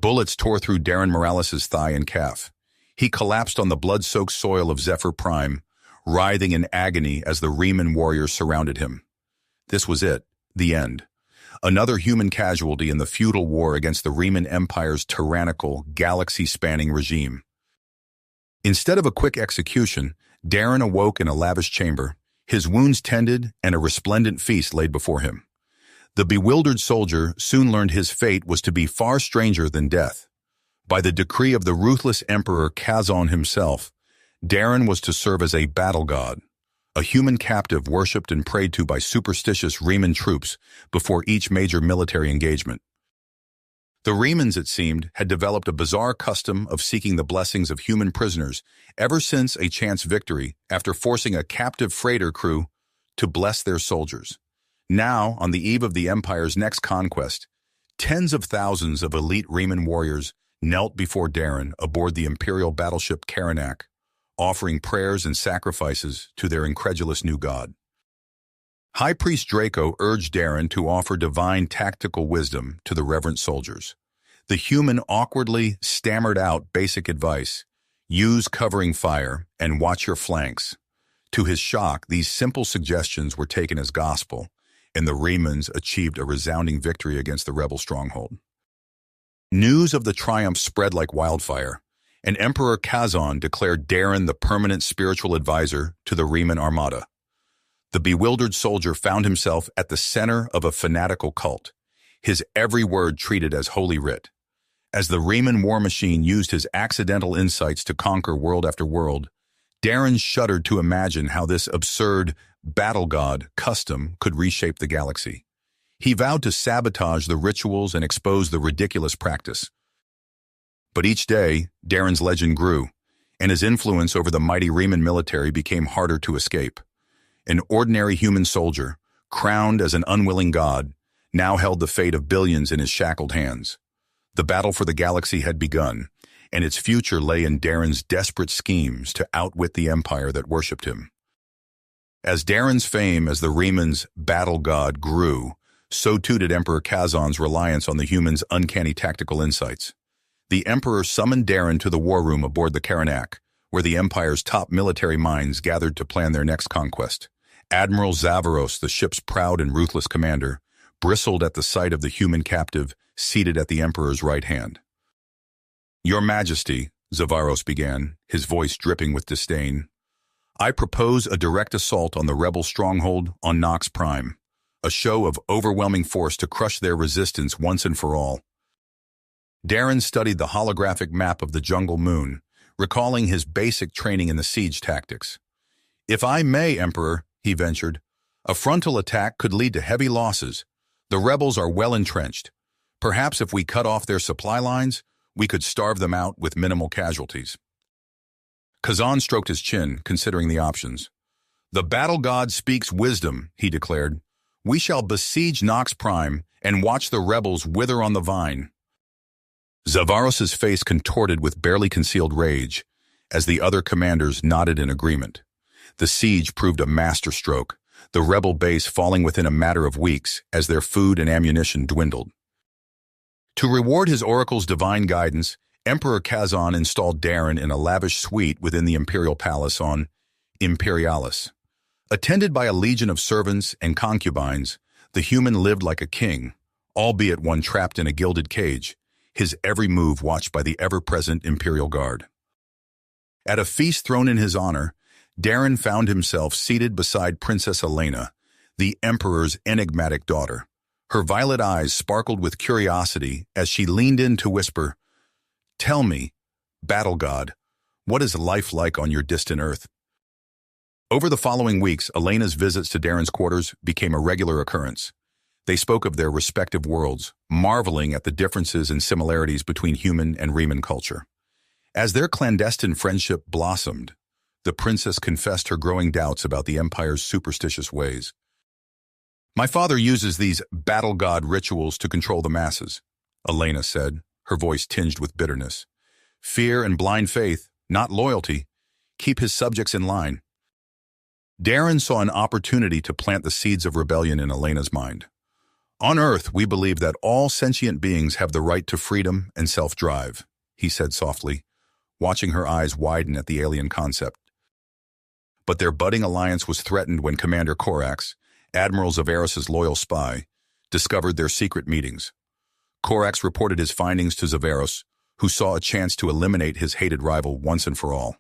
Bullets tore through Darren Morales' thigh and calf. He collapsed on the blood-soaked soil of Zephyr Prime, writhing in agony as the Riemann warriors surrounded him. This was it, the end. Another human casualty in the feudal war against the Riemann Empire's tyrannical, galaxy-spanning regime. Instead of a quick execution, Darren awoke in a lavish chamber, his wounds tended and a resplendent feast laid before him. The bewildered soldier soon learned his fate was to be far stranger than death. By the decree of the ruthless Emperor Kazan himself, Darren was to serve as a battle god, a human captive worshipped and prayed to by superstitious Riemann troops before each major military engagement. The Riemanns, it seemed, had developed a bizarre custom of seeking the blessings of human prisoners ever since a chance victory after forcing a captive freighter crew to bless their soldiers. Now, on the eve of the Empire's next conquest, tens of thousands of elite Riemann warriors knelt before Darren aboard the Imperial battleship Karanak, offering prayers and sacrifices to their incredulous new god. High Priest Draco urged Darren to offer divine tactical wisdom to the reverent soldiers. The human awkwardly stammered out basic advice: use covering fire and watch your flanks. To his shock, these simple suggestions were taken as gospel, and the Riemanns achieved a resounding victory against the rebel stronghold. News of the triumph spread like wildfire, and Emperor Kazan declared Darren the permanent spiritual advisor to the Riemann Armada. The bewildered soldier found himself at the center of a fanatical cult, his every word treated as holy writ. As the Riemann war machine used his accidental insights to conquer world after world, Darren shuddered to imagine how this absurd battle god custom could reshape the galaxy. He vowed to sabotage the rituals and expose the ridiculous practice. But each day, Darren's legend grew, and his influence over the mighty Riemann military became harder to escape. An ordinary human soldier, crowned as an unwilling god, now held the fate of billions in his shackled hands. The battle for the galaxy had begun, and its future lay in Darren's desperate schemes to outwit the empire that worshipped him. As Darren's fame as the Riemann's battle god grew, so too did Emperor Kazan's reliance on the human's uncanny tactical insights. The Emperor summoned Darren to the war room aboard the Karanak, where the Empire's top military minds gathered to plan their next conquest. Admiral Zavaros, the ship's proud and ruthless commander, bristled at the sight of the human captive seated at the Emperor's right hand. "Your Majesty," Zavaros began, his voice dripping with disdain, "I propose a direct assault on the rebel stronghold on Nox Prime, a show of overwhelming force to crush their resistance once and for all." Darren studied the holographic map of the jungle moon, recalling his basic training in the siege tactics. "If I may, Emperor," he ventured, "a frontal attack could lead to heavy losses. The rebels are well entrenched. Perhaps if we cut off their supply lines, we could starve them out with minimal casualties." Kazan stroked his chin, considering the options. "The battle god speaks wisdom," he declared. "We shall besiege Nox Prime and watch the rebels wither on the vine." Zavaros's face contorted with barely concealed rage as the other commanders nodded in agreement. The siege proved a masterstroke, the rebel base falling within a matter of weeks as their food and ammunition dwindled. To reward his oracle's divine guidance, Emperor Kazan installed Darren in a lavish suite within the imperial palace on Imperialis. Attended by a legion of servants and concubines, the human lived like a king, albeit one trapped in a gilded cage, his every move watched by the ever-present Imperial Guard. At a feast thrown in his honor, Darren found himself seated beside Princess Elena, the Emperor's enigmatic daughter. Her violet eyes sparkled with curiosity as she leaned in to whisper, "Tell me, battle god, what is life like on your distant Earth?" Over the following weeks, Elena's visits to Darren's quarters became a regular occurrence. They spoke of their respective worlds, marveling at the differences and similarities between human and Riemann culture. As their clandestine friendship blossomed, the princess confessed her growing doubts about the Empire's superstitious ways. "My father uses these battle god rituals to control the masses," Elena said, her voice tinged with bitterness. "Fear and blind faith, not loyalty, keep his subjects in line." Darren saw an opportunity to plant the seeds of rebellion in Elena's mind. On Earth, we believe that all sentient beings have the right to freedom and self-drive, he said softly, watching her eyes widen at the alien concept. But their budding alliance was threatened when Commander Corax, Admiral Zavaros's loyal spy, discovered their secret meetings. Corax reported his findings to Zavaros, who saw a chance to eliminate his hated rival once and for all.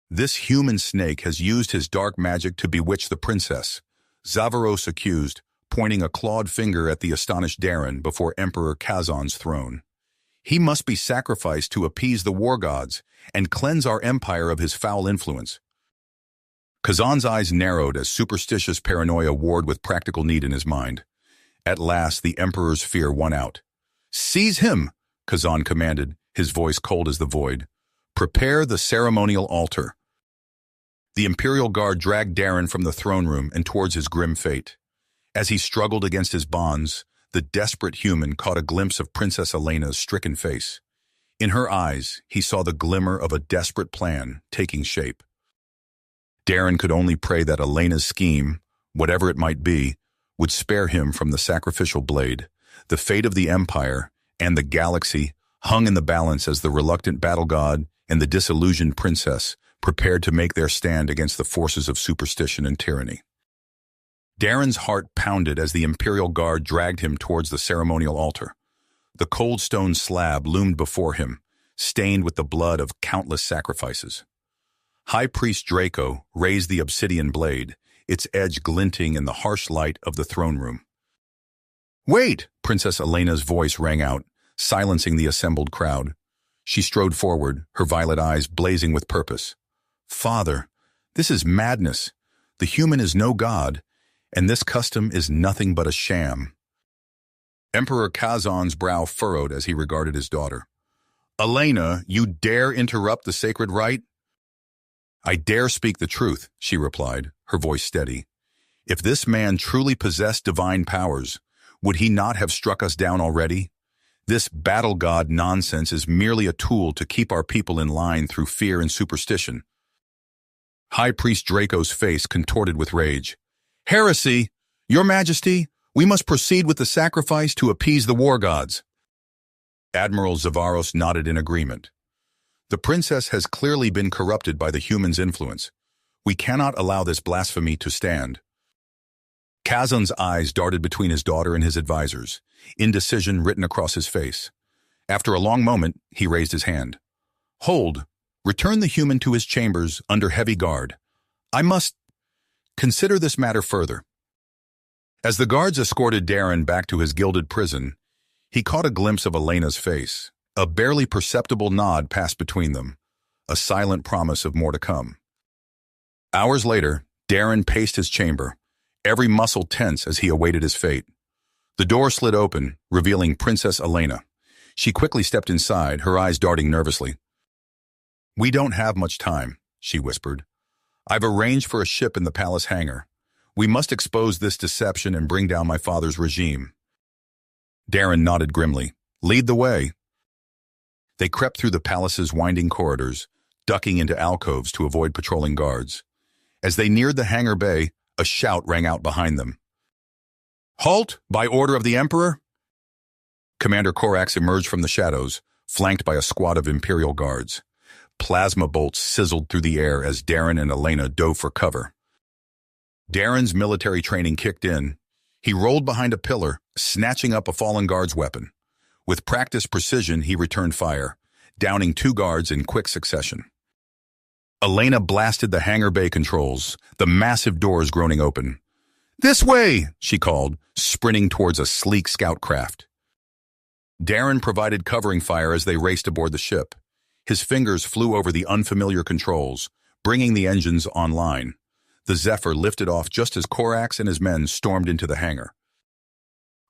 This human snake has used his dark magic to bewitch the princess, Zavaros accused, pointing a clawed finger at the astonished Darren before Emperor Kazan's throne. He must be sacrificed to appease the war gods and cleanse our empire of his foul influence. Kazan's eyes narrowed as superstitious paranoia warred with practical need in his mind. At last, the Emperor's fear won out. "Seize him!" Kazan commanded, his voice cold as the void. "Prepare the ceremonial altar." The Imperial Guard dragged Darren from the throne room and towards his grim fate. As he struggled against his bonds, the desperate human caught a glimpse of Princess Elena's stricken face. In her eyes, he saw the glimmer of a desperate plan taking shape. Darren could only pray that Elena's scheme, whatever it might be, would spare him from the sacrificial blade. The fate of the Empire and the galaxy hung in the balance as the reluctant battle god and the disillusioned princess prepared to make their stand against the forces of superstition and tyranny. Darren's heart pounded as the Imperial Guard dragged him towards the ceremonial altar. The cold stone slab loomed before him, stained with the blood of countless sacrifices. High Priest Draco raised the obsidian blade, its edge glinting in the harsh light of the throne room. "Wait!" Princess Elena's voice rang out, silencing the assembled crowd. She strode forward, her violet eyes blazing with purpose. "Father, this is madness. The human is no god, and this custom is nothing but a sham." Emperor Kazan's brow furrowed as he regarded his daughter. "Elena, you dare interrupt the sacred rite?" "I dare speak the truth," she replied, her voice steady. "If this man truly possessed divine powers, would he not have struck us down already? This battle god nonsense is merely a tool to keep our people in line through fear and superstition." High Priest Draco's face contorted with rage. "Heresy! Your Majesty, we must proceed with the sacrifice to appease the war gods." Admiral Zavaros nodded in agreement. "The princess has clearly been corrupted by the human's influence. We cannot allow this blasphemy to stand." Kazan's eyes darted between his daughter and his advisors, indecision written across his face. After a long moment, he raised his hand. "Hold. Return the human to his chambers under heavy guard. I must consider this matter further." As the guards escorted Darren back to his gilded prison, he caught a glimpse of Elena's face. A barely perceptible nod passed between them, a silent promise of more to come. Hours later, Darren paced his chamber, every muscle tense as he awaited his fate. The door slid open, revealing Princess Elena. She quickly stepped inside, her eyes darting nervously. "We don't have much time," she whispered. "I've arranged for a ship in the palace hangar. We must expose this deception and bring down my father's regime." Darren nodded grimly. "Lead the way." They crept through the palace's winding corridors, ducking into alcoves to avoid patrolling guards. As they neared the hangar bay, a shout rang out behind them. "Halt, by order of the Emperor!" Commander Corax emerged from the shadows, flanked by a squad of Imperial guards. Plasma bolts sizzled through the air as Darren and Elena dove for cover. Darren's military training kicked in. He rolled behind a pillar, snatching up a fallen guard's weapon. With practiced precision, he returned fire, downing 2 guards in quick succession. Elena blasted the hangar bay controls, the massive doors groaning open. "This way!" she called, sprinting towards a sleek scout craft. Darren provided covering fire as they raced aboard the ship. His fingers flew over the unfamiliar controls, bringing the engines online. The Zephyr lifted off just as Corax and his men stormed into the hangar.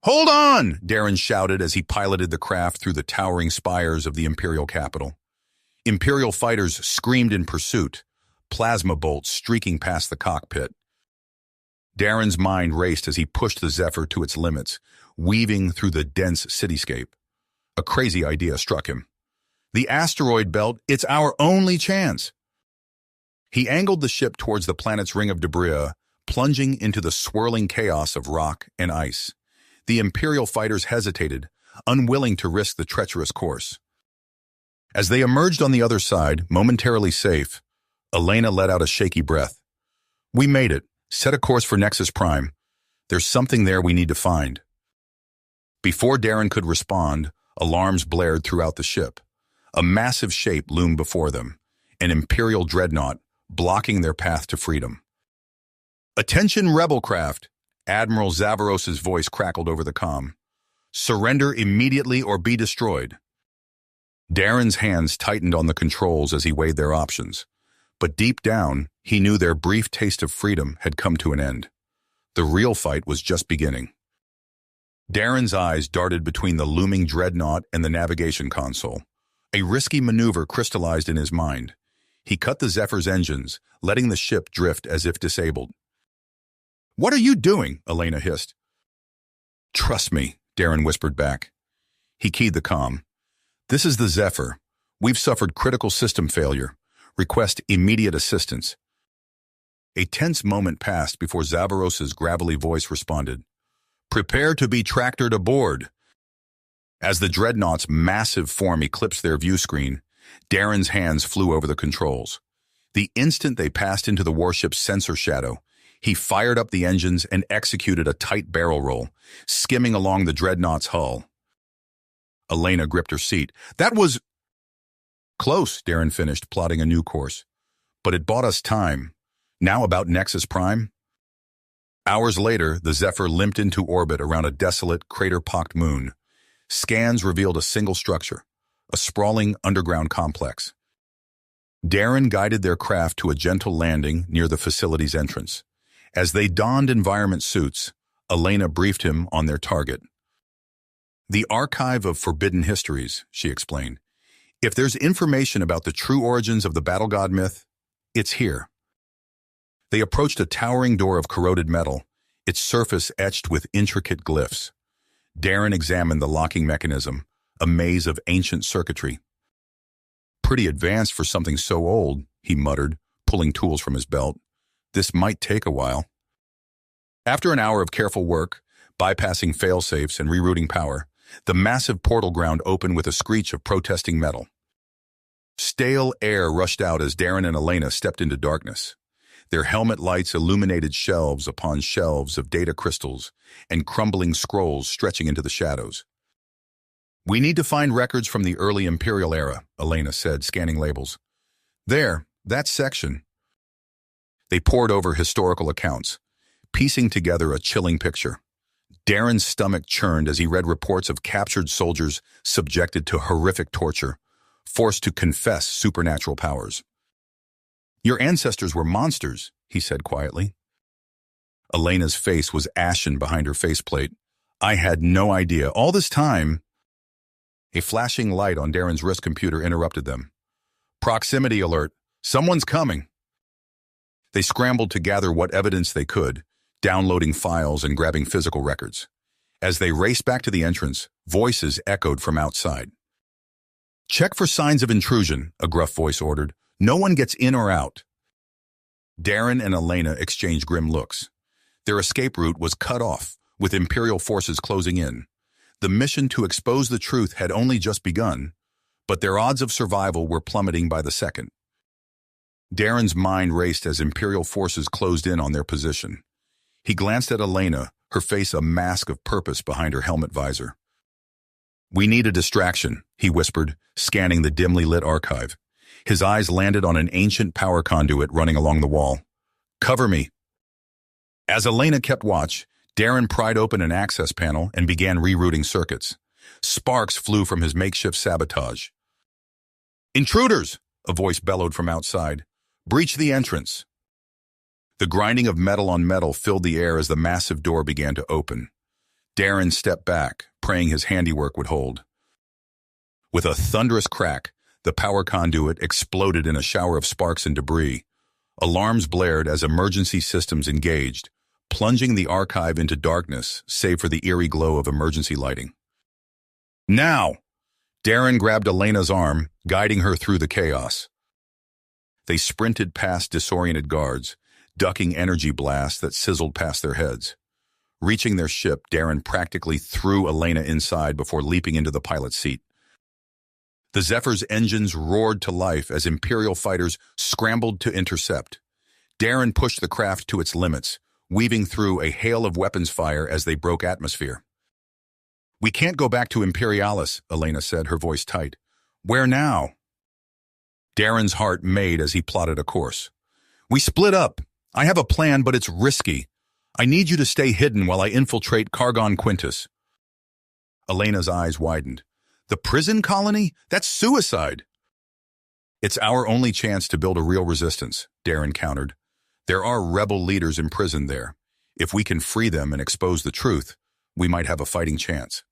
"Hold on!" Darren shouted as he piloted the craft through the towering spires of the Imperial capital. Imperial fighters screamed in pursuit, plasma bolts streaking past the cockpit. Darren's mind raced as he pushed the Zephyr to its limits, weaving through the dense cityscape. A crazy idea struck him. "The asteroid belt, it's our only chance!" He angled the ship towards the planet's ring of debris, plunging into the swirling chaos of rock and ice. The Imperial fighters hesitated, unwilling to risk the treacherous course. As they emerged on the other side, momentarily safe, Elena let out a shaky breath. "We made it. Set a course for Nexus Prime. There's something there we need to find." Before Darren could respond, alarms blared throughout the ship. A massive shape loomed before them, an Imperial dreadnought, blocking their path to freedom. "Attention, rebel craft!" Admiral Zavaros's voice crackled over the comm. "Surrender immediately or be destroyed." Darren's hands tightened on the controls as he weighed their options. But deep down, he knew their brief taste of freedom had come to an end. The real fight was just beginning. Darren's eyes darted between the looming dreadnought and the navigation console. A risky maneuver crystallized in his mind. He cut the Zephyr's engines, letting the ship drift as if disabled. "What are you doing?" Elena hissed. "Trust me," Darren whispered back. He keyed the comm. "This is the Zephyr. We've suffered critical system failure. Request immediate assistance." A tense moment passed before Zavaros's gravelly voice responded. "Prepare to be tractored aboard." As the dreadnought's massive form eclipsed their view screen, Darren's hands flew over the controls. The instant they passed into the warship's sensor shadow, he fired up the engines and executed a tight barrel roll, skimming along the dreadnought's hull. Elena gripped her seat. "That was—" "Close," Darren finished, plotting a new course. "But it bought us time. Now about Nexus Prime?" Hours later, the Zephyr limped into orbit around a desolate, crater-pocked moon. Scans revealed a single structure, a sprawling underground complex. Darren guided their craft to a gentle landing near the facility's entrance. As they donned environment suits, Elena briefed him on their target. "The Archive of Forbidden Histories," she explained. "If there's information about the true origins of the battle god myth, it's here." They approached a towering door of corroded metal, its surface etched with intricate glyphs. Darren examined the locking mechanism, a maze of ancient circuitry. "Pretty advanced for something so old," he muttered, pulling tools from his belt. "This might take a while." After an hour of careful work, bypassing fail-safes and rerouting power, the massive portal ground opened with a screech of protesting metal. Stale air rushed out as Darren and Elena stepped into darkness. Their helmet lights illuminated shelves upon shelves of data crystals and crumbling scrolls stretching into the shadows. "We need to find records from the early Imperial era," Elena said, scanning labels. "There, that section." They pored over historical accounts, piecing together a chilling picture. Darren's stomach churned as he read reports of captured soldiers subjected to horrific torture, forced to confess supernatural powers. "Your ancestors were monsters," he said quietly. Elena's face was ashen behind her faceplate. "I had no idea. All this time—" A flashing light on Darren's wrist computer interrupted them. "Proximity alert. Someone's coming." They scrambled to gather what evidence they could, downloading files and grabbing physical records. As they raced back to the entrance, voices echoed from outside. "Check for signs of intrusion," a gruff voice ordered. "No one gets in or out." Darren and Elena exchanged grim looks. Their escape route was cut off, with Imperial forces closing in. The mission to expose the truth had only just begun, but their odds of survival were plummeting by the second. Darren's mind raced as Imperial forces closed in on their position. He glanced at Elena, her face a mask of purpose behind her helmet visor. "We need a distraction," he whispered, scanning the dimly lit archive. His eyes landed on an ancient power conduit running along the wall. "Cover me." As Elena kept watch, Darren pried open an access panel and began rerouting circuits. Sparks flew from his makeshift sabotage. "Intruders!" a voice bellowed from outside. "Breach the entrance." The grinding of metal on metal filled the air as the massive door began to open. Darren stepped back, praying his handiwork would hold. With a thunderous crack, the power conduit exploded in a shower of sparks and debris. Alarms blared as emergency systems engaged, plunging the archive into darkness, save for the eerie glow of emergency lighting. "Now!" Darren grabbed Elena's arm, guiding her through the chaos. They sprinted past disoriented guards, ducking energy blasts that sizzled past their heads. Reaching their ship, Darren practically threw Elena inside before leaping into the pilot's seat. The Zephyr's engines roared to life as Imperial fighters scrambled to intercept. Darren pushed the craft to its limits, weaving through a hail of weapons fire as they broke atmosphere. "We can't go back to Imperialis," Elena said, her voice tight. "Where now?" Darren's heart made as he plotted a course. "We split up. I have a plan, but it's risky. I need you to stay hidden while I infiltrate Cargon Quintus." Elena's eyes widened. "The prison colony? That's suicide." "It's our only chance to build a real resistance," Darren countered. "There are rebel leaders imprisoned there. If we can free them and expose the truth, we might have a fighting chance."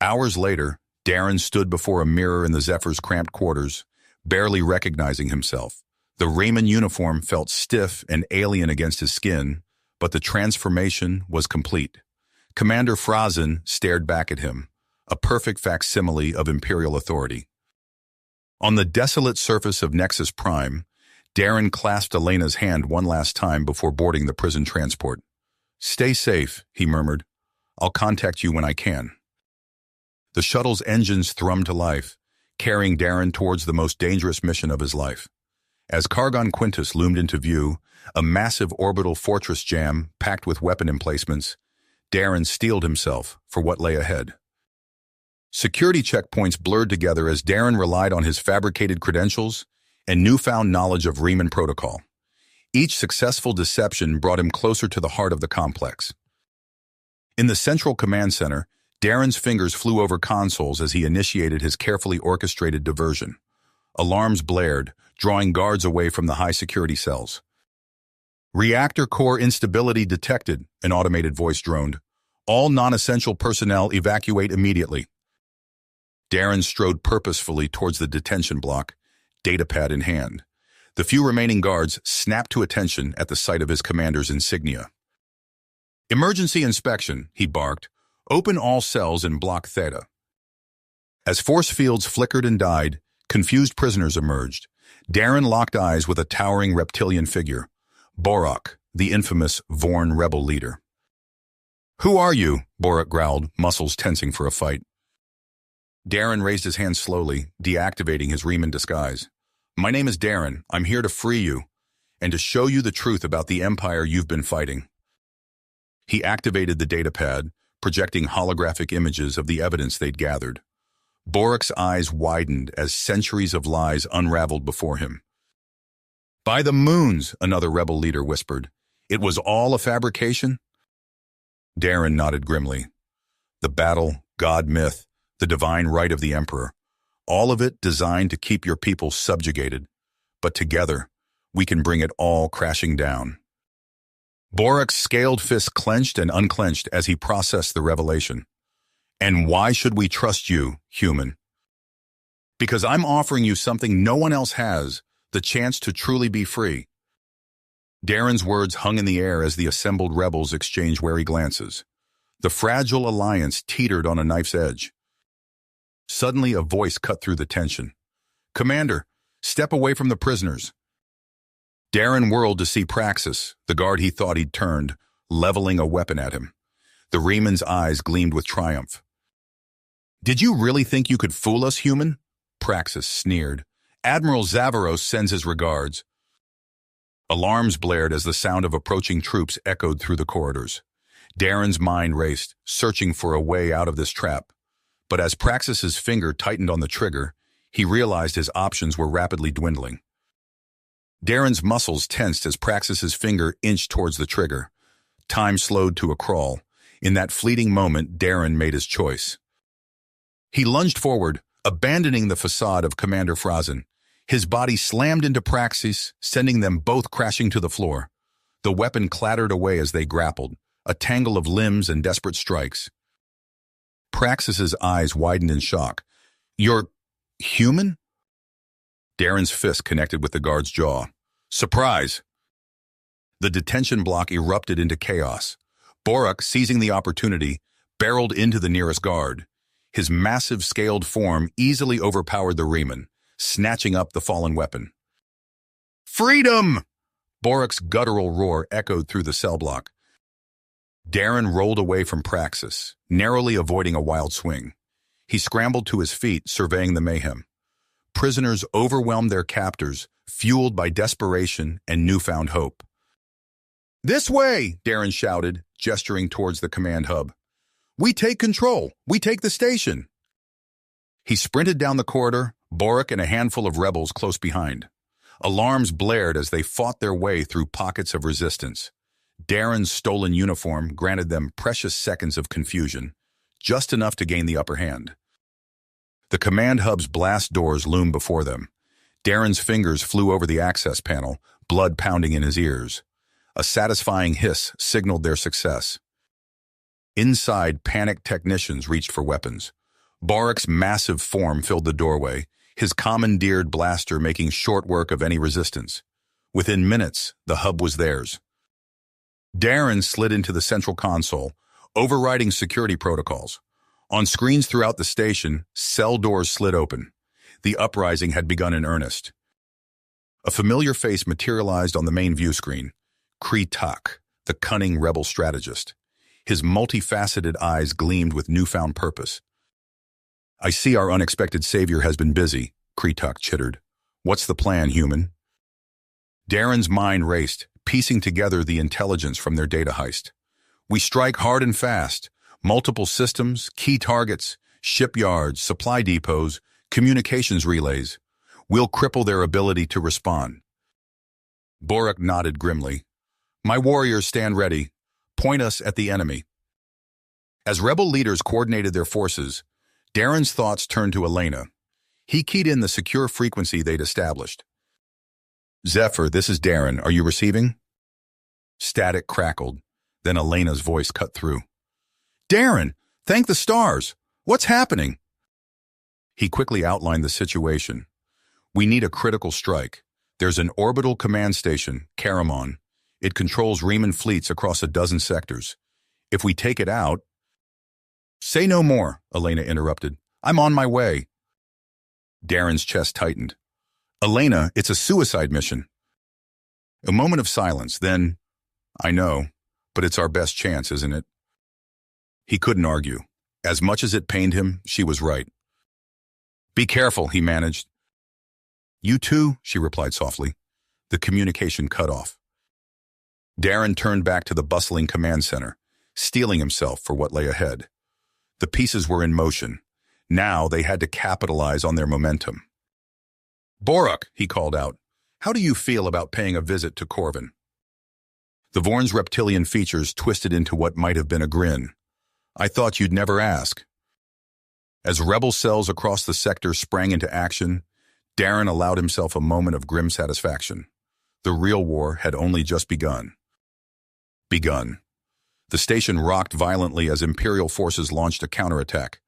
Hours later, Darren stood before a mirror in the Zephyr's cramped quarters, barely recognizing himself. The Raymond uniform felt stiff and alien against his skin, but the transformation was complete. Commander Frazen stared back at him, a perfect facsimile of Imperial authority. On the desolate surface of Nexus Prime, Darren clasped Elena's hand one last time before boarding the prison transport. "Stay safe," he murmured. "I'll contact you when I can." The shuttle's engines thrummed to life, carrying Darren towards the most dangerous mission of his life. As Cargon Quintus loomed into view, a massive orbital fortress jam packed with weapon emplacements, Darren steeled himself for what lay ahead. Security checkpoints blurred together as Darren relied on his fabricated credentials and newfound knowledge of Riemann protocol. Each successful deception brought him closer to the heart of the complex. In the central command center, Darren's fingers flew over consoles as he initiated his carefully orchestrated diversion. Alarms blared, drawing guards away from the high-security cells. "Reactor core instability detected," an automated voice droned. "All non-essential personnel evacuate immediately." Darren strode purposefully towards the detention block, datapad in hand. The few remaining guards snapped to attention at the sight of his commander's insignia. "Emergency inspection," he barked. "Open all cells in Block Theta." As force fields flickered and died, confused prisoners emerged. Darren locked eyes with a towering reptilian figure, Borak, the infamous Vorn rebel leader. "Who are you?" Borak growled, muscles tensing for a fight. Darren raised his hand slowly, deactivating his Riemann disguise. "My name is Darren. I'm here to free you, and to show you the truth about the empire you've been fighting." He activated the datapad, projecting holographic images of the evidence they'd gathered. Borak's eyes widened as centuries of lies unraveled before him. "By the moons," another rebel leader whispered. "It was all a fabrication?" Darren nodded grimly. "The battle, god myth, the divine right of the Emperor, all of it designed to keep your people subjugated. But together, we can bring it all crashing down." Borak's scaled fists clenched and unclenched as he processed the revelation. "And why should we trust you, human?" "Because I'm offering you something no one else has, the chance to truly be free." Darren's words hung in the air as the assembled rebels exchanged wary glances. The fragile alliance teetered on a knife's edge. Suddenly, a voice cut through the tension. "Commander, step away from the prisoners." Darren whirled to see Praxis, the guard he thought he'd turned, leveling a weapon at him. The Raymond's eyes gleamed with triumph. "Did you really think you could fool us, human?" Praxis sneered. "Admiral Zavaros sends his regards." Alarms blared as the sound of approaching troops echoed through the corridors. Darren's mind raced, searching for a way out of this trap. But as Praxis's finger tightened on the trigger, he realized his options were rapidly dwindling. Darren's muscles tensed as Praxis's finger inched towards the trigger. Time slowed to a crawl. In that fleeting moment, Darren made his choice. He lunged forward, abandoning the facade of Commander Frazen. His body slammed into Praxis, sending them both crashing to the floor. The weapon clattered away as they grappled, a tangle of limbs and desperate strikes. Praxis's eyes widened in shock. "You're human?" Darren's fist connected with the guard's jaw. "Surprise!" The detention block erupted into chaos. Borak, seizing the opportunity, barreled into the nearest guard. His massive scaled form easily overpowered the Riemann, snatching up the fallen weapon. "Freedom!" Borak's guttural roar echoed through the cell block. Darren rolled away from Praxis, narrowly avoiding a wild swing. He scrambled to his feet, surveying the mayhem. Prisoners overwhelmed their captors, fueled by desperation and newfound hope. "This way!" Darren shouted, gesturing towards the command hub. "We take control! We take the station!" He sprinted down the corridor, Boric and a handful of rebels close behind. Alarms blared as they fought their way through pockets of resistance. Darren's stolen uniform granted them precious seconds of confusion, just enough to gain the upper hand. The command hub's blast doors loomed before them. Darren's fingers flew over the access panel, blood pounding in his ears. A satisfying hiss signaled their success. Inside, panicked technicians reached for weapons. Boric's massive form filled the doorway, his commandeered blaster making short work of any resistance. Within minutes, the hub was theirs. Darren slid into the central console, overriding security protocols. On screens throughout the station, cell doors slid open. The uprising had begun in earnest. A familiar face materialized on the main view screen. Kree-Tak, the cunning rebel strategist. His multifaceted eyes gleamed with newfound purpose. "I see our unexpected savior has been busy," Kree-Tak chittered. "What's the plan, human?" Darren's mind raced, piecing together the intelligence from their data heist. "We strike hard and fast. Multiple systems, key targets, shipyards, supply depots, communications relays. We'll cripple their ability to respond." Boric nodded grimly. "My warriors stand ready. Point us at the enemy." As rebel leaders coordinated their forces, Darren's thoughts turned to Elena. He keyed in the secure frequency they'd established. "Zephyr, this is Darren. Are you receiving?" Static crackled. Then Elena's voice cut through. "Darren, thank the stars! What's happening?" He quickly outlined the situation. "We need a critical strike. There's an orbital command station, Karamon. It controls Riemann fleets across a dozen sectors. If we take it out—" "Say no more," Elena interrupted. "I'm on my way." Darren's chest tightened. "Elena, it's a suicide mission." A moment of silence, then, "I know, but it's our best chance, isn't it?" He couldn't argue. As much as it pained him, she was right. "Be careful," he managed. "You too," she replied softly. The communication cut off. Darren turned back to the bustling command center, steeling himself for what lay ahead. The pieces were in motion. Now they had to capitalize on their momentum. "Boric," he called out, "how do you feel about paying a visit to Corvin?" The Vorn's reptilian features twisted into what might have been a grin. "I thought you'd never ask." As rebel cells across the sector sprang into action, Darren allowed himself a moment of grim satisfaction. The real war had only just begun. The station rocked violently as Imperial forces launched a counterattack.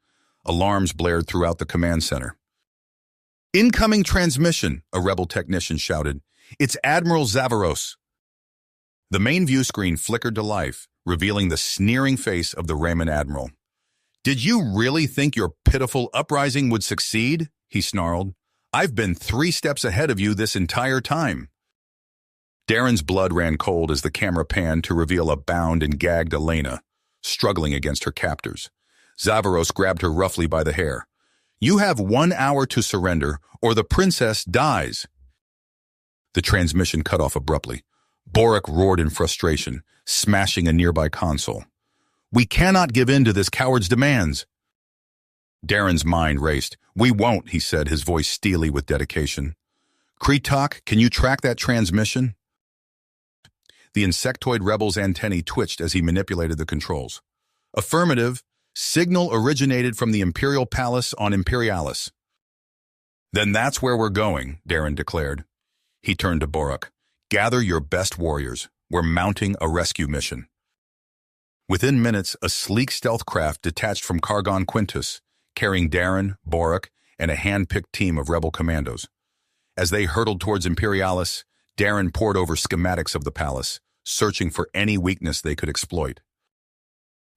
Alarms blared throughout the command center. "Incoming transmission," a rebel technician shouted. "It's Admiral Zavaros." The main view screen flickered to life, revealing the sneering face of the Raymond Admiral. "Did you really think your pitiful uprising would succeed?" he snarled. "I've been 3 steps ahead of you this entire time." Darren's blood ran cold as the camera panned to reveal a bound and gagged Elena, struggling against her captors. Zavaros grabbed her roughly by the hair. "You have 1 hour to surrender, or the princess dies." The transmission cut off abruptly. Boric roared in frustration, smashing a nearby console. "We cannot give in to this coward's demands." Darren's mind raced. "We won't," he said, his voice steely with dedication. "Kree-Tak, can you track that transmission?" The insectoid rebel's antennae twitched as he manipulated the controls. "Affirmative. Signal originated from the Imperial Palace on Imperialis." "Then that's where we're going," Darren declared. He turned to Boric. "Gather your best warriors. We're mounting a rescue mission." Within minutes, a sleek stealth craft detached from Kargon Quintus, carrying Darren, Boric, and a hand-picked team of rebel commandos. As they hurtled towards Imperialis, Darren pored over schematics of the palace, searching for any weakness they could exploit.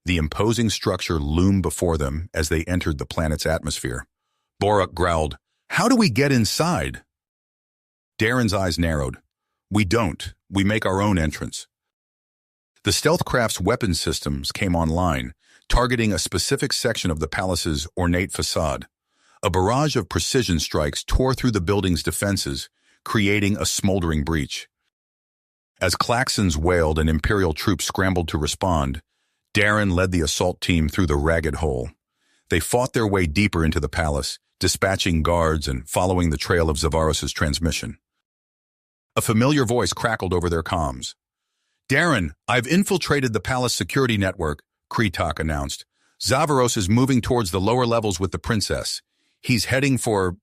The imposing structure loomed before them as they entered the planet's atmosphere. Boric growled, "How do we get inside?" Darren's eyes narrowed. "We don't. We make our own entrance." The stealth craft's weapon systems came online, targeting a specific section of the palace's ornate facade. A barrage of precision strikes tore through the building's defenses, creating a smoldering breach. As klaxons wailed and Imperial troops scrambled to respond, Darren led the assault team through the ragged hole. They fought their way deeper into the palace, dispatching guards and following the trail of Zavaros's transmission. A familiar voice crackled over their comms. "Darren, I've infiltrated the palace security network," Kretak announced. "Zavaros is moving towards the lower levels with the princess. He's heading for...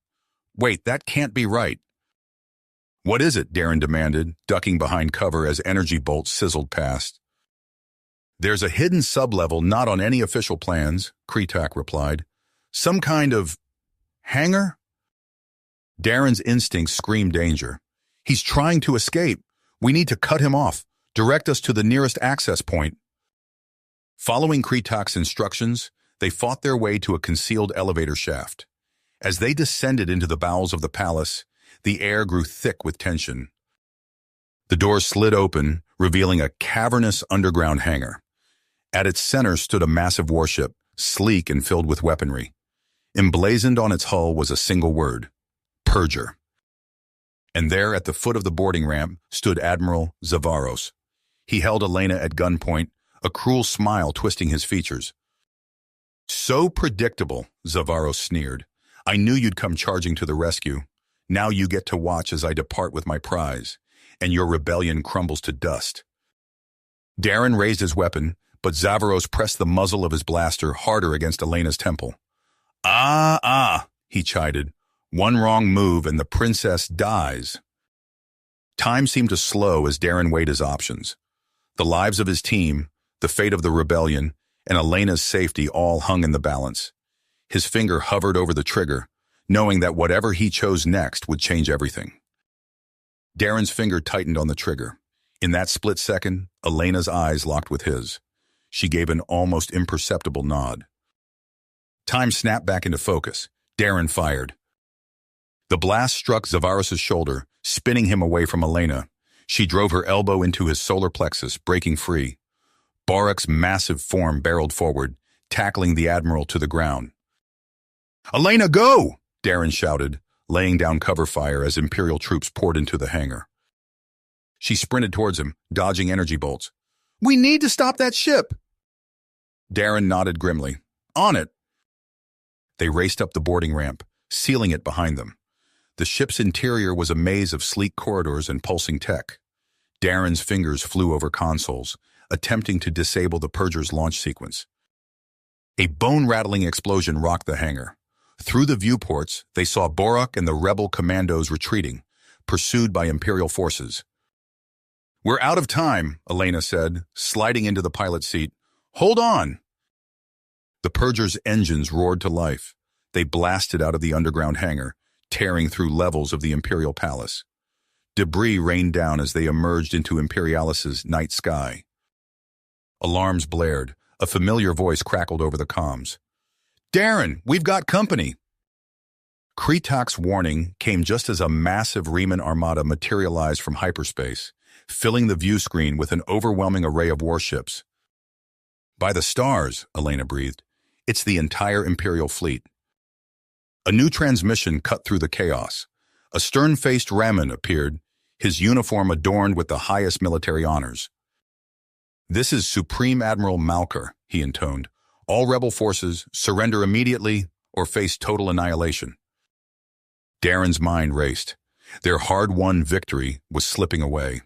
Wait, that can't be right." "What is it?" Darren demanded, ducking behind cover as energy bolts sizzled past. "There's a hidden sublevel not on any official plans," Kretak replied. "Some kind of... hangar?" Darren's instincts screamed danger. "He's trying to escape. We need to cut him off. Direct us to the nearest access point." Following Kretak's instructions, they fought their way to a concealed elevator shaft. As they descended into the bowels of the palace, the air grew thick with tension. The door slid open, revealing a cavernous underground hangar. At its center stood a massive warship, sleek and filled with weaponry. Emblazoned on its hull was a single word: Purger. And there, at the foot of the boarding ramp, stood Admiral Zavaros. He held Elena at gunpoint, a cruel smile twisting his features. "So predictable," Zavaros sneered. "I knew you'd come charging to the rescue. Now you get to watch as I depart with my prize, and your rebellion crumbles to dust." Darren raised his weapon, but Zavaros pressed the muzzle of his blaster harder against Elena's temple. Ah, he chided. "One wrong move and the princess dies." Time seemed to slow as Darren weighed his options. The lives of his team, the fate of the rebellion, and Elena's safety all hung in the balance. His finger hovered over the trigger, knowing that whatever he chose next would change everything. Darren's finger tightened on the trigger. In that split second, Elena's eyes locked with his. She gave an almost imperceptible nod. Time snapped back into focus. Darren fired. The blast struck Zavaros's shoulder, spinning him away from Elena. She drove her elbow into his solar plexus, breaking free. Barak's massive form barreled forward, tackling the Admiral to the ground. "Elena, go!" Darren shouted, laying down cover fire as Imperial troops poured into the hangar. She sprinted towards him, dodging energy bolts. "We need to stop that ship!" Darren nodded grimly. "On it!" They raced up the boarding ramp, sealing it behind them. The ship's interior was a maze of sleek corridors and pulsing tech. Darren's fingers flew over consoles, attempting to disable the Purger's launch sequence. A bone-rattling explosion rocked the hangar. Through the viewports, they saw Borak and the rebel commandos retreating, pursued by Imperial forces. "We're out of time," Elena said, sliding into the pilot's seat. "Hold on!" The Purger's engines roared to life. They blasted out of the underground hangar, tearing through levels of the Imperial palace. Debris rained down as they emerged into Imperialis' night sky. Alarms blared. A familiar voice crackled over the comms. "Darren, we've got company!" Kretak's warning came just as a massive Riemann armada materialized from hyperspace, filling the view screen with an overwhelming array of warships. "By the stars," Elena breathed. "It's the entire Imperial fleet." A new transmission cut through the chaos. A stern-faced Raman appeared, his uniform adorned with the highest military honors. "This is Supreme Admiral Malkar," he intoned. "All rebel forces surrender immediately or face total annihilation." Darren's mind raced. Their hard-won victory was slipping away.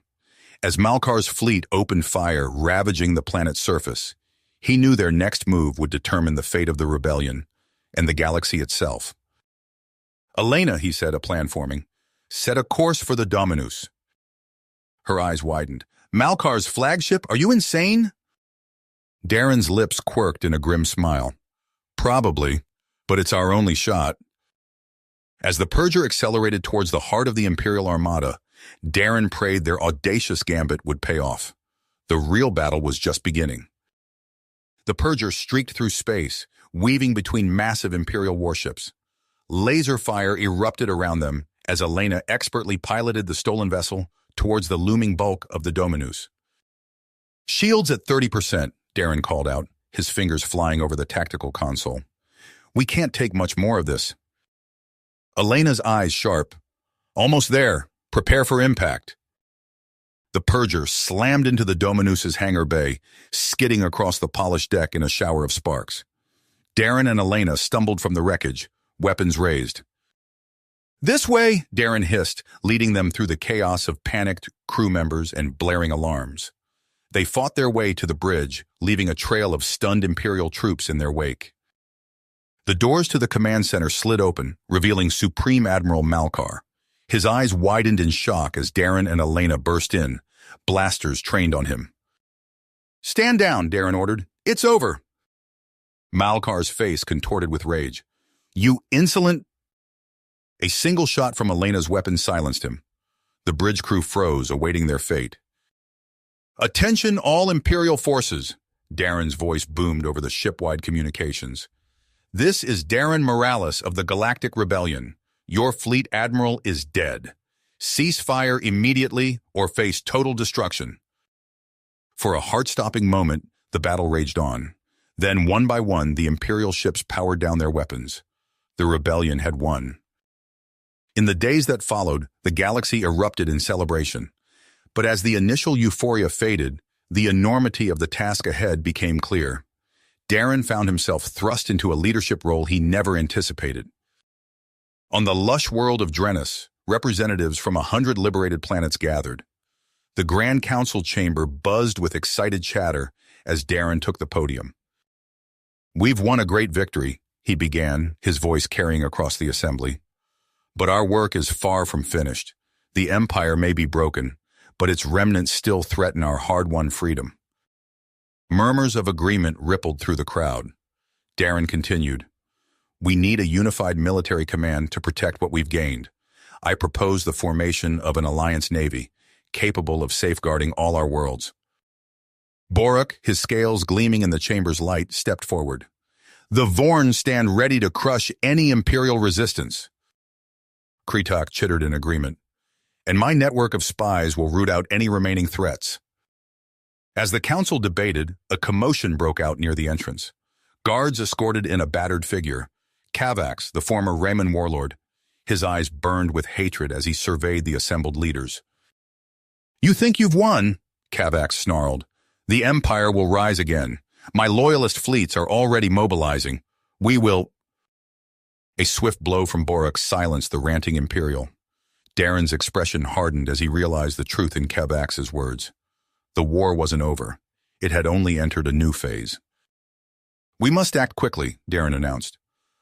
As Malkar's fleet opened fire, ravaging the planet's surface, he knew their next move would determine the fate of the rebellion and the galaxy itself. "Elena," he said, a plan forming, "set a course for the Dominus." Her eyes widened. "Malkar's flagship? Are you insane?" Darren's lips quirked in a grim smile. "Probably, but it's our only shot." As the Purger accelerated towards the heart of the Imperial Armada, Darren prayed their audacious gambit would pay off. The real battle was just beginning. The Purger streaked through space, weaving between massive Imperial warships. Laser fire erupted around them as Elena expertly piloted the stolen vessel towards the looming bulk of the Dominus. Shields at 30%, Darren called out, his fingers flying over the tactical console. We can't take much more of this. Elena's eyes sharp. Almost there. Prepare for impact. The Purger slammed into the Dominus's hangar bay, skidding across the polished deck in a shower of sparks. Darren and Elena stumbled from the wreckage, weapons raised. This way, Darren hissed, leading them through the chaos of panicked crew members and blaring alarms. They fought their way to the bridge, leaving a trail of stunned Imperial troops in their wake. The doors to the command center slid open, revealing Supreme Admiral Malkar. His eyes widened in shock as Darren and Elena burst in, blasters trained on him. Stand down, Darren ordered. It's over. Malkar's face contorted with rage. You insolent... A single shot from Elena's weapon silenced him. The bridge crew froze, awaiting their fate. Attention all Imperial forces, Darren's voice boomed over the ship-wide communications. This is Darren Morales of the Galactic Rebellion. Your fleet admiral is dead. Cease fire immediately or face total destruction. For a heart-stopping moment, the battle raged on. Then, one by one, the Imperial ships powered down their weapons. The rebellion had won. In the days that followed, the galaxy erupted in celebration. But as the initial euphoria faded, the enormity of the task ahead became clear. Darren found himself thrust into a leadership role he never anticipated. On the lush world of Drennis, representatives from 100 liberated planets gathered. The Grand Council chamber buzzed with excited chatter as Darren took the podium. We've won a great victory, he began, his voice carrying across the assembly. But our work is far from finished. The Empire may be broken, but its remnants still threaten our hard-won freedom. Murmurs of agreement rippled through the crowd. Darren continued, We need a unified military command to protect what we've gained. I propose the formation of an alliance navy, capable of safeguarding all our worlds. Borak, his scales gleaming in the chamber's light, stepped forward. The Vorn stand ready to crush any Imperial resistance. Kretak chittered in agreement. And my network of spies will root out any remaining threats. As the council debated, a commotion broke out near the entrance. Guards escorted in a battered figure. Kavax, the former Raymond warlord. His eyes burned with hatred as he surveyed the assembled leaders. You think you've won? Kavax snarled. The Empire will rise again. My loyalist fleets are already mobilizing. We will... A swift blow from Borak silenced the ranting Imperial. Darren's expression hardened as he realized the truth in Kavax's words. The war wasn't over. It had only entered a new phase. We must act quickly, Darren announced.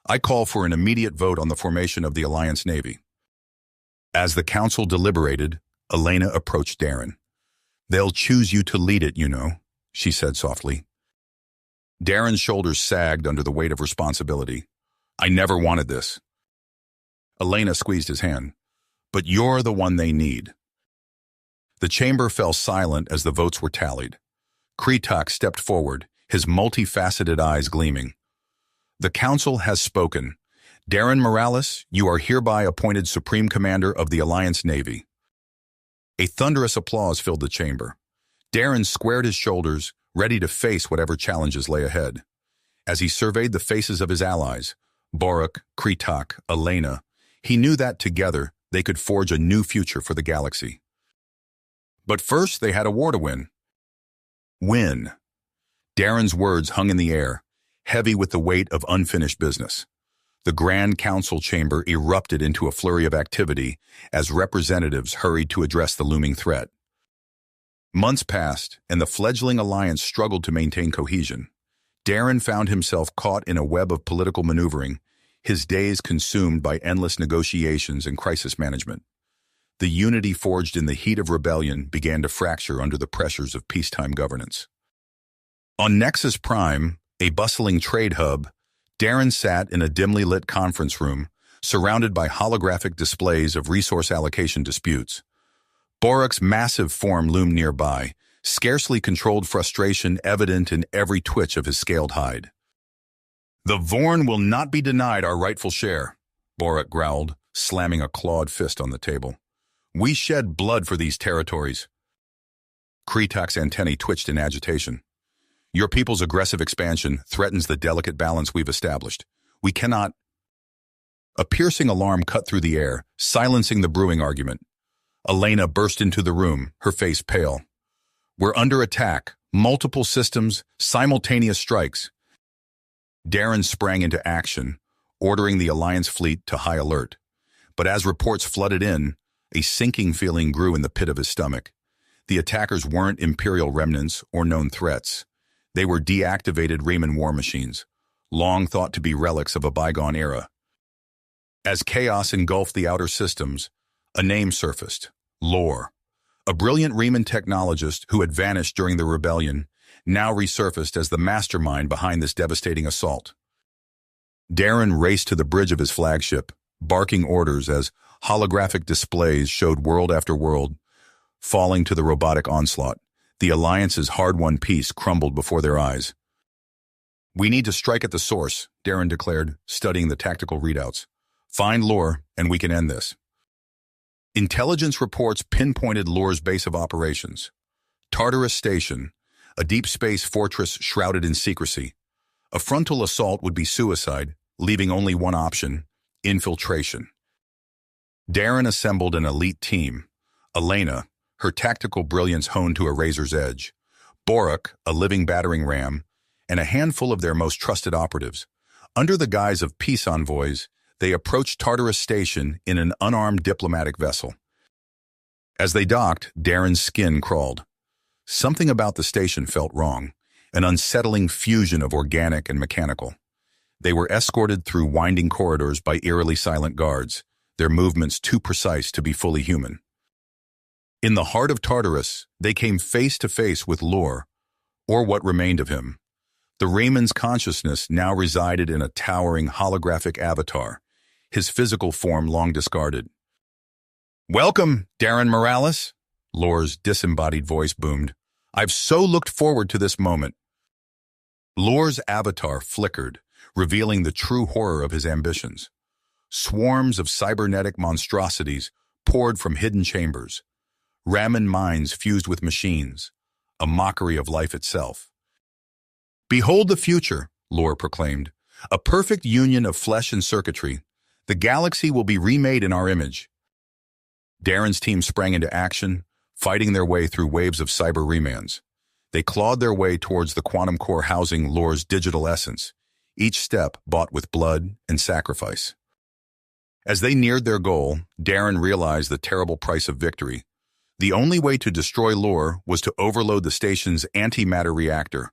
I call for an immediate vote on the formation of the Alliance Navy. As the council deliberated, Elena approached Darren. They'll choose you to lead it, you know, she said softly. Darren's shoulders sagged under the weight of responsibility. I never wanted this. Elena squeezed his hand. But you're the one they need. The chamber fell silent as the votes were tallied. Kretak stepped forward, his multifaceted eyes gleaming. The council has spoken. Darren Morales, you are hereby appointed Supreme Commander of the Alliance Navy. A thunderous applause filled the chamber. Darren squared his shoulders, ready to face whatever challenges lay ahead. As he surveyed the faces of his allies, Borak, Kretak, Elena, he knew that together they could forge a new future for the galaxy. But first, they had a war to win. Win. Darren's words hung in the air, heavy with the weight of unfinished business. The Grand Council chamber erupted into a flurry of activity as representatives hurried to address the looming threat. Months passed, and the fledgling alliance struggled to maintain cohesion. Darren found himself caught in a web of political maneuvering, his days consumed by endless negotiations and crisis management. The unity forged in the heat of rebellion began to fracture under the pressures of peacetime governance. On Nexus Prime, a bustling trade hub, Darren sat in a dimly lit conference room, surrounded by holographic displays of resource allocation disputes. Borak's massive form loomed nearby, scarcely controlled frustration evident in every twitch of his scaled hide. The Vorn will not be denied our rightful share, Borak growled, slamming a clawed fist on the table. We shed blood for these territories. Kretak's antennae twitched in agitation. Your people's aggressive expansion threatens the delicate balance we've established. We cannot... A piercing alarm cut through the air, silencing the brewing argument. Elena burst into the room, her face pale. We're under attack. Multiple systems, simultaneous strikes. Darren sprang into action, ordering the Alliance fleet to high alert. But as reports flooded in, a sinking feeling grew in the pit of his stomach. The attackers weren't Imperial remnants or known threats. They were deactivated Riemann war machines, long thought to be relics of a bygone era. As chaos engulfed the outer systems, a name surfaced, Lore. A brilliant Riemann technologist who had vanished during the rebellion, now resurfaced as the mastermind behind this devastating assault. Darren raced to the bridge of his flagship, barking orders as holographic displays showed world after world, falling to the robotic onslaught. The Alliance's hard-won peace crumbled before their eyes. We need to strike at the source, Darren declared, studying the tactical readouts. Find Lore, and we can end this. Intelligence reports pinpointed Lore's base of operations. Tartarus Station, a deep space fortress shrouded in secrecy. A frontal assault would be suicide, leaving only one option, infiltration. Darren assembled an elite team. Elena, her tactical brilliance honed to a razor's edge. Borak, a living battering ram, and a handful of their most trusted operatives. Under the guise of peace envoys, they approached Tartarus Station in an unarmed diplomatic vessel. As they docked, Darren's skin crawled. Something about the station felt wrong, an unsettling fusion of organic and mechanical. They were escorted through winding corridors by eerily silent guards, their movements too precise to be fully human. In the heart of Tartarus, they came face to face with Lore, or what remained of him. The Raymond's consciousness now resided in a towering holographic avatar, his physical form long discarded. "Welcome, Darren Morales," Lore's disembodied voice boomed. "I've so looked forward to this moment." Lore's avatar flickered, revealing the true horror of his ambitions. Swarms of cybernetic monstrosities poured from hidden chambers. Raman minds fused with machines, a mockery of life itself. "Behold the future," Lore proclaimed. "A perfect union of flesh and circuitry. The galaxy will be remade in our image." Darren's team sprang into action, fighting their way through waves of cyber remans. They clawed their way towards the quantum core housing Lore's digital essence, each step bought with blood and sacrifice. As they neared their goal, Darren realized the terrible price of victory. The only way to destroy Lore was to overload the station's antimatter reactor,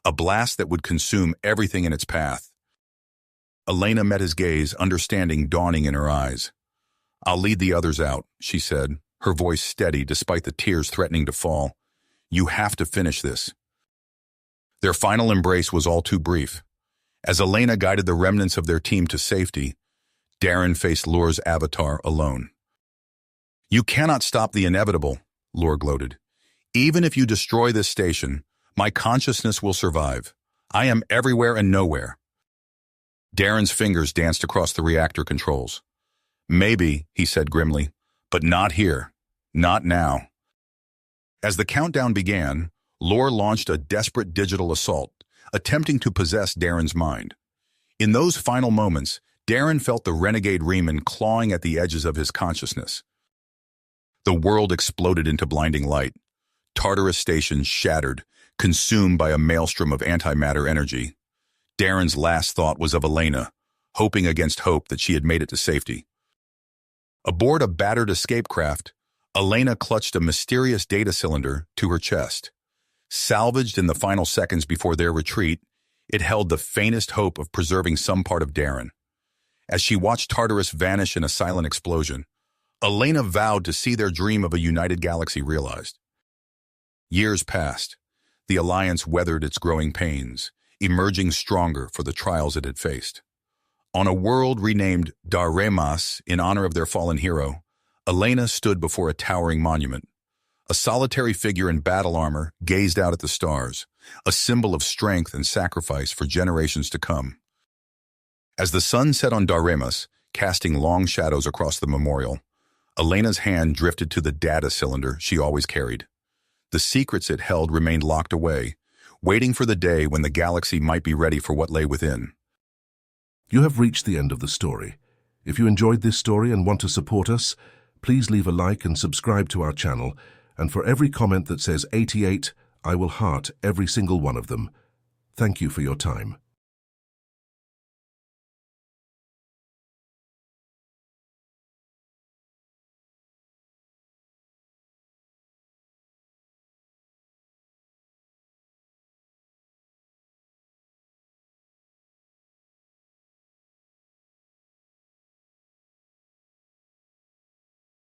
a blast that would consume everything in its path. Elena met his gaze, understanding dawning in her eyes. "I'll lead the others out," she said, her voice steady despite the tears threatening to fall. "You have to finish this." Their final embrace was all too brief. As Elena guided the remnants of their team to safety, Darren faced Lore's avatar alone. "You cannot stop the inevitable," Lore gloated. "Even if you destroy this station, my consciousness will survive. I am everywhere and nowhere." Darren's fingers danced across the reactor controls. "Maybe," he said grimly, "but not here. Not now." As the countdown began, Lore launched a desperate digital assault, attempting to possess Darren's mind. In those final moments, Darren felt the renegade Riemann clawing at the edges of his consciousness. The world exploded into blinding light. Tartarus Station shattered, consumed by a maelstrom of antimatter energy. Darren's last thought was of Elena, hoping against hope that she had made it to safety. Aboard a battered escape craft, Elena clutched a mysterious data cylinder to her chest. Salvaged in the final seconds before their retreat, it held the faintest hope of preserving some part of Darren. As she watched Tartarus vanish in a silent explosion, Elena vowed to see their dream of a united galaxy realized. Years passed. The Alliance weathered its growing pains, emerging stronger for the trials it had faced. On a world renamed Darremas in honor of their fallen hero, Elena stood before a towering monument. A solitary figure in battle armor gazed out at the stars, a symbol of strength and sacrifice for generations to come. As the sun set on Darremas, casting long shadows across the memorial, Elena's hand drifted to the data cylinder she always carried. The secrets it held remained locked away, waiting for the day when the galaxy might be ready for what lay within. You have reached the end of the story. If you enjoyed this story and want to support us, please leave a like and subscribe to our channel, and for every comment that says 88, I will heart every single one of them. Thank you for your time.